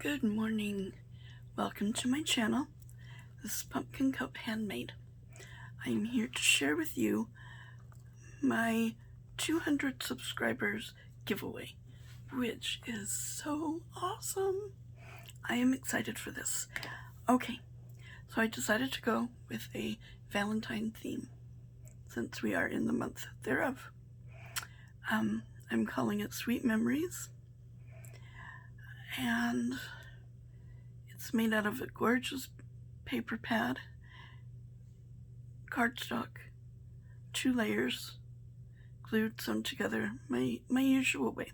Good morning. Welcome to my channel. This is Pumpkin Cup Handmade. I'm here to share with you my 200 subscribers giveaway, which is so awesome. I am excited for this. Okay, so I decided to go with a Valentine theme since we are in the month thereof. I'm calling it Sweet Memories, and it's made out of a gorgeous paper pad, cardstock, 2 layers, glued sewn together my usual way.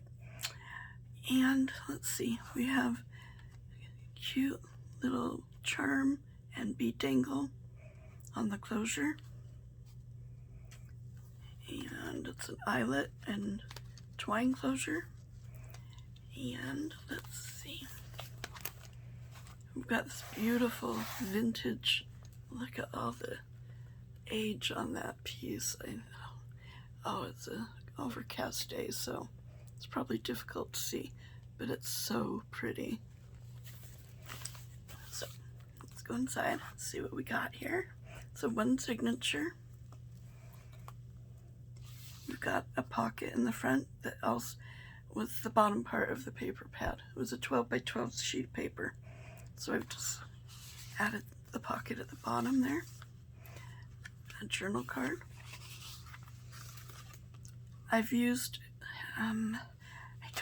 And let's see, we have a cute little charm and bead dangle on the closure, and it's an eyelet and twine closure. And let's see, we've got this beautiful vintage, look at all the age on that piece. It's an overcast day, so it's probably difficult to see, but it's so pretty. So let's go inside and see what we got here. So one signature. We've got a pocket in the front that also was the bottom part of the paper pad. It was a 12 by 12 sheet of paper, so I've just added the pocket at the bottom there. A journal card. I've used, I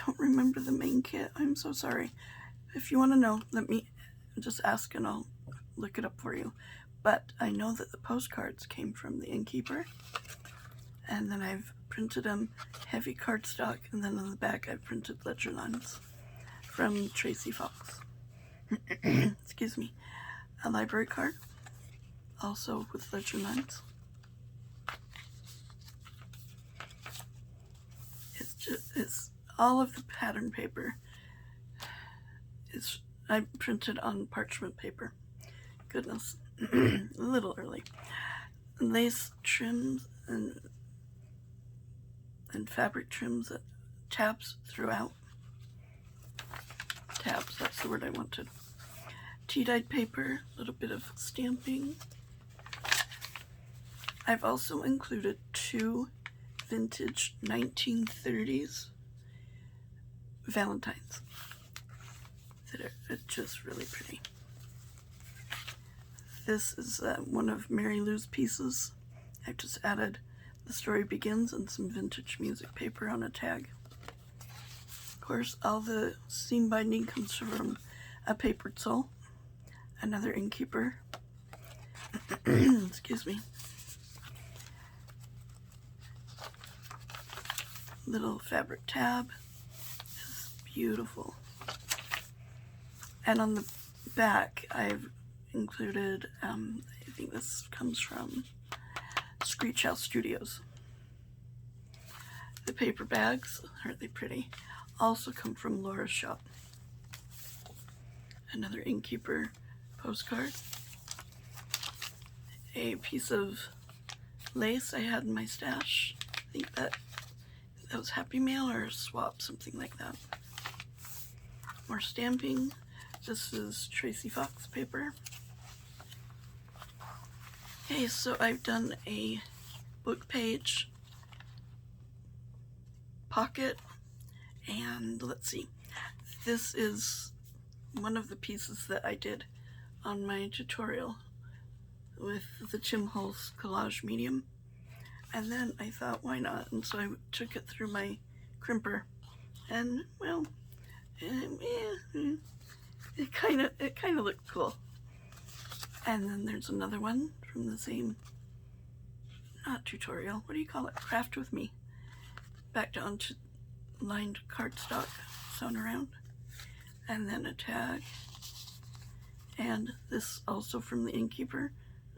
don't remember the main kit. I'm so sorry. If you want to know, let me just ask and I'll look it up for you. But I know that the postcards came from the Innkeeper, and then I've printed them heavy cardstock, and then on the back I've printed ledger lines from Tracy Fox. Excuse me. A library card, also with ledger lines. It's all of the pattern paper. I printed on parchment paper. Goodness, a little early. Lace trims and fabric trims, tabs throughout. Tabs, that's the word I wanted. Tea-dyed paper, a little bit of stamping. I've also included 2 vintage 1930s Valentines that are just really pretty. This is one of Mary Lou's pieces. I've just added The Story Begins and some vintage music paper on a tag. Of course, all the seam binding comes from A Papered Soul, another Innkeeper. Excuse me. Little fabric tab. It's beautiful. And on the back, I've included, I think this comes from Screech House Studios. The paper bags, aren't they pretty? Also come from Laura's shop. Another Innkeeper postcard. A piece of lace I had in my stash. I think that was Happy Mail or a swap, something like that. More stamping. This is Tracy Fox paper. Okay, so I've done a book page, pocket, and let's see. This is one of the pieces that I did on my tutorial with the Tim Holtz collage medium. And then I thought, why not? And so I took it through my crimper, and well, it kind of looked cool. And then there's another one from the same, not tutorial, what do you call it? Craft with me. Back down to lined cardstock sewn around, and then a tag. And this also from the Innkeeper,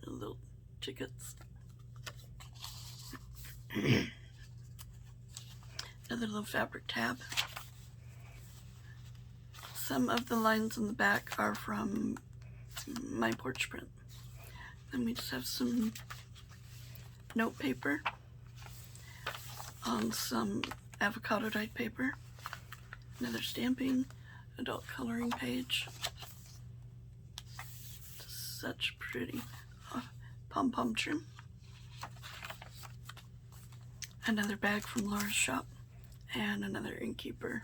little tickets. Another little fabric tab. Some of the lines on the back are from my porch print. Then we just have some note paper on some avocado dyed paper. Another stamping, adult coloring page. Such pretty pom-pom trim. Another bag from Laura's shop, and another Innkeeper.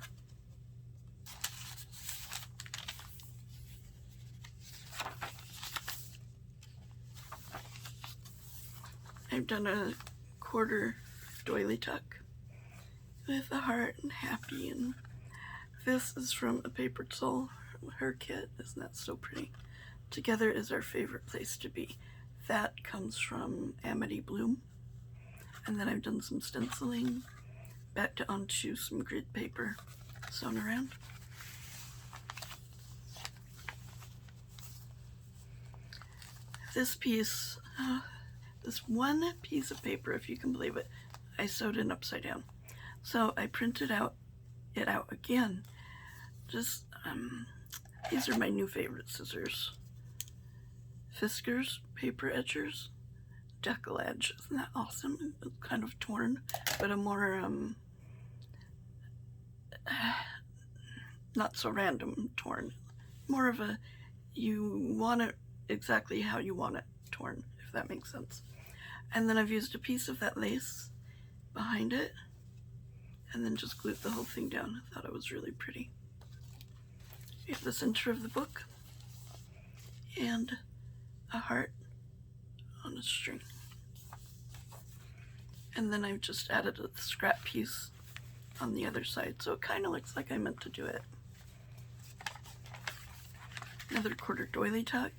I've done a quarter doily tuck with a heart and happy, and this is from A Papered Soul, her kit. Isn't that so pretty? Together is our favorite place to be. That comes from Amity Bloom. And then I've done some stenciling, back onto some grid paper sewn around. This piece, this one piece of paper, if you can believe it, I sewed in upside down. So I printed it out again. Just, these are my new favorite scissors. Fiskars Paper Etchers. Decollage. Isn't that awesome? It's kind of torn, but a more, not so random torn. More of a, you want it exactly how you want it torn, if that makes sense. And then I've used a piece of that lace behind it, and then just glued the whole thing down. I thought it was really pretty. We have the center of the book, and a heart on a string. And then I've just added a scrap piece on the other side, so it kind of looks like I meant to do it. Another quarter doily tuck,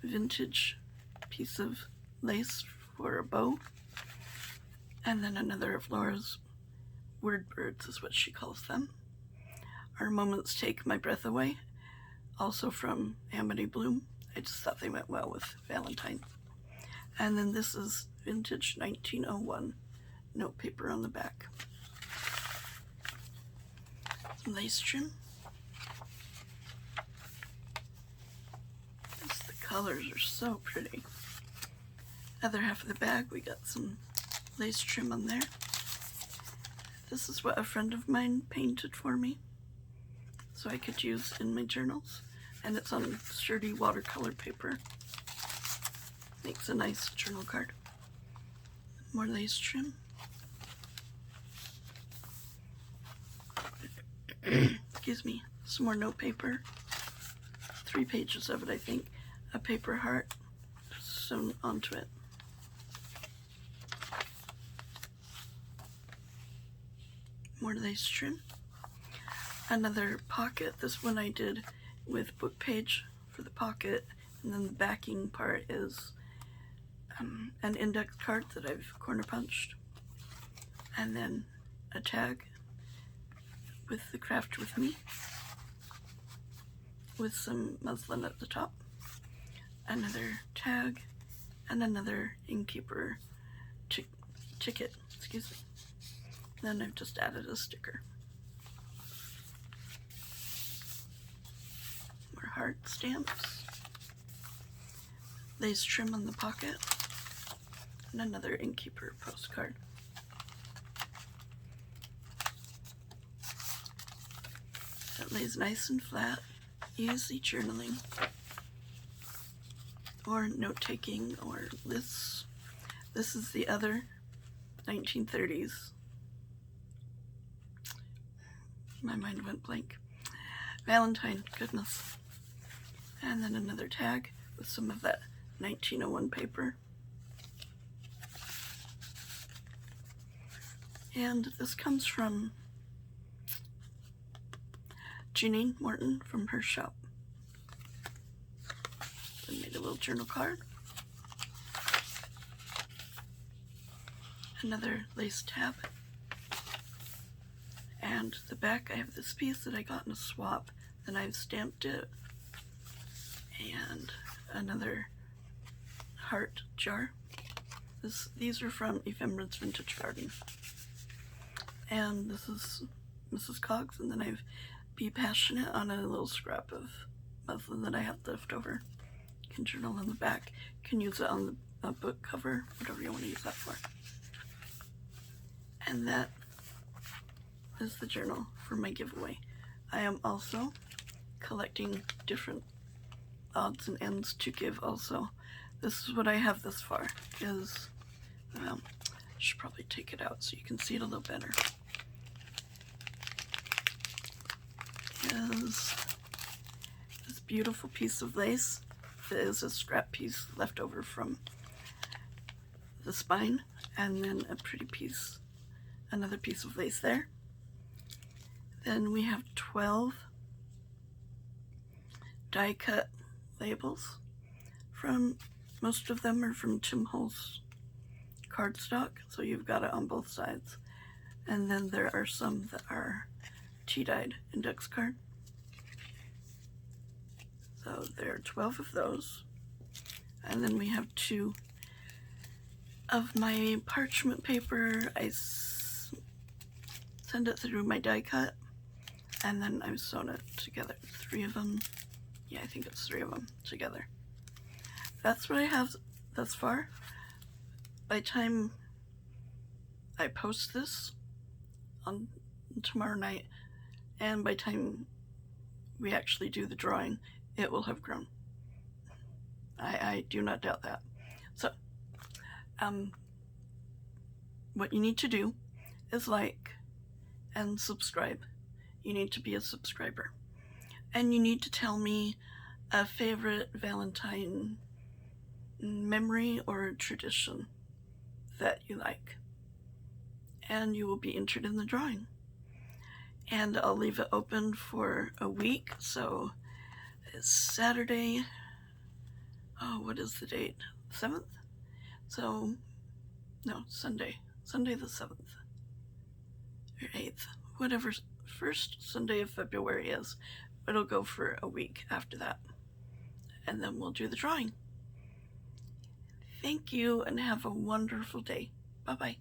vintage piece of lace for a bow, and then another of Laura's word birds is what she calls them. Our Moments Take My Breath Away, also from Amity Bloom. I just thought they went well with Valentine. And then this is vintage 1901 note paper on the back. Some lace trim. The colors are so pretty. Other half of the bag, we got some lace trim on there. This is what a friend of mine painted for me, so I could use in my journals. And it's on sturdy watercolor paper. Makes a nice journal card. More lace trim. Excuse me. Some more note paper. 3 pages of it, I think. A paper heart sewn onto it. More lace trim. Another pocket. This one I did with book page for the pocket, and then the backing part is an index card that I've corner punched, and then a tag with the Craft With Me with some muslin at the top, another tag, and another Innkeeper ticket, excuse me. Then I've just added a sticker. More heart stamps, lace trim on the pocket, and another Innkeeper postcard. It lays nice and flat, easy journaling, or note-taking, or lists. This is the other 1930s. My mind went blank. Valentine, goodness. And then another tag with some of that 1901 paper. And this comes from Janine Morton from her shop. I made a little journal card. Another lace tab. And the back, I have this piece that I got in a swap, and I've stamped it. And another heart jar. These are from Ephemera's Vintage Garden. And this is Mrs. Cogs, and then I've Be Passionate on a little scrap of muslin that I have left over. You can journal on the back. You can use it on the book cover, whatever you want to use that for. And that is the journal for my giveaway. I am also collecting different odds and ends to give also. This is what I have thus far. Is I should probably take it out so you can see it a little better. Is this beautiful piece of lace that is a scrap piece left over from the spine, and then a pretty piece, another piece of lace there. Then we have 12 die cut labels. From most of them are from Tim Holtz cardstock, so you've got it on both sides. And then there are some that are tea-dyed index card. So there are 12 of those. And then we have 2 of my parchment paper. I send it through my die cut, and then I've sewn it together. 3 of them. Yeah, I think it's 3 of them together. That's what I have thus far. By the time I post this on tomorrow night, and by the time we actually do the drawing, it will have grown. I do not doubt that. So, what you need to do is like and subscribe. You need to be a subscriber. And you need to tell me a favorite Valentine memory or tradition that you like. And you will be entered in the drawing. And I'll leave it open for a week, so it's Saturday. Oh, what is the date? 7th? So, no, Sunday the 7th. Or 8th. Whatever first Sunday of February is. It'll go for a week after that. And then we'll do the drawing. Thank you and have a wonderful day. Bye-bye.